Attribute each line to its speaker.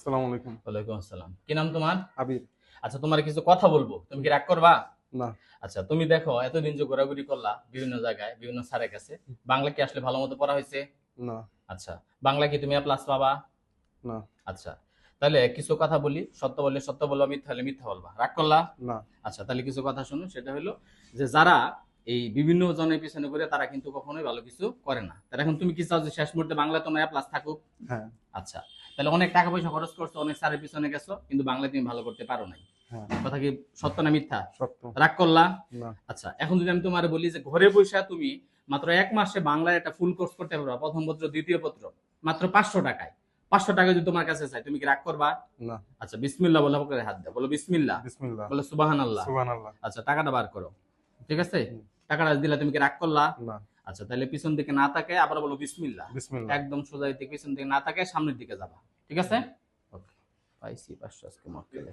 Speaker 1: আসসালামু আলাইকুম।
Speaker 2: ওয়ালাইকুম আসসালাম। কি নাম তোমার?
Speaker 1: আবির।
Speaker 2: আচ্ছা, তোমার কিছু কথা বলবো, তুমি কি রাগ করবা?
Speaker 1: না।
Speaker 2: আচ্ছা, তুমি দেখো এতদিন যে ঘোরাঘুরি করলা বিভিন্ন জায়গায় বিভিন্ন স্যারের কাছে, বাংলা কি আসলে ভালো মতো পড়া হয়েছে?
Speaker 1: না।
Speaker 2: আচ্ছা, বাংলা কি তুমি প্লাস পাবা?
Speaker 1: না।
Speaker 2: আচ্ছা, তাহলে কিছু কথা বলি, সত্য বললে সত্য বলবা, মিথ্যা হলে মিথ্যা বলবা, রাগ করলা?
Speaker 1: না।
Speaker 2: আচ্ছা, তাহলে কিছু কথা শুনো, সেটা হলো যে যারা এই বিভিন্ন জনের পিছনে করে তারা কিন্তু কখনোই ভালো কিছু করে না। তাহলে এখন তুমি কি চাও যে শেষ মুহূর্তে বাংলা তোমার প্লাস থাকুক?
Speaker 1: হ্যাঁ।
Speaker 2: আচ্ছা, তাহলে অনেক টাকা পয়সা খরচ করছো, অনেক স্যারের পিছনে গেছো, কিন্তু বাংলা তুমি ভালো করতে পারো নাই।
Speaker 1: হ্যাঁ।
Speaker 2: কথা কি সত্য না মিথ্যা?
Speaker 1: সত্য।
Speaker 2: রাগ করলা?
Speaker 1: না।
Speaker 2: আচ্ছা, এখন যদি আমি তোমার বলি যে ঘরে বসে তুমি মাত্র 1 মাসে বাংলার একটা ফুল কোর্স করতে পারবা, প্রথম পত্র দ্বিতীয় পত্র মাত্র 500 টাকায়। 500 টাকা যদি তোমার কাছে চাই, তুমি কি রাগ করবা?
Speaker 1: না।
Speaker 2: আচ্ছা, বিসমিল্লাহ বলে করে হাত দাও, বলো বিসমিল্লাহ,
Speaker 1: বিসমিল্লাহ।
Speaker 2: বলো সুবহানাল্লাহ।
Speaker 1: সুবহানাল্লাহ।
Speaker 2: আচ্ছা, টাকাটা বার করো। ঠিক আছে,
Speaker 1: হুম।
Speaker 2: টাকাটা দিলা, তুমি কি রাগ করলা?
Speaker 1: না।
Speaker 2: আচ্ছা, তাহলে পিছন দিকে না তাকায় আবার বলো বিসমিল্লাহ।
Speaker 1: বিসমিল্লাহ।
Speaker 2: একদম সোজা দিকে পিছন দিকে না তাকায় সামনের দিকে যাবা। ঠিক আছে? ওকে, পাইছি 500 আজকে মক্কেলে।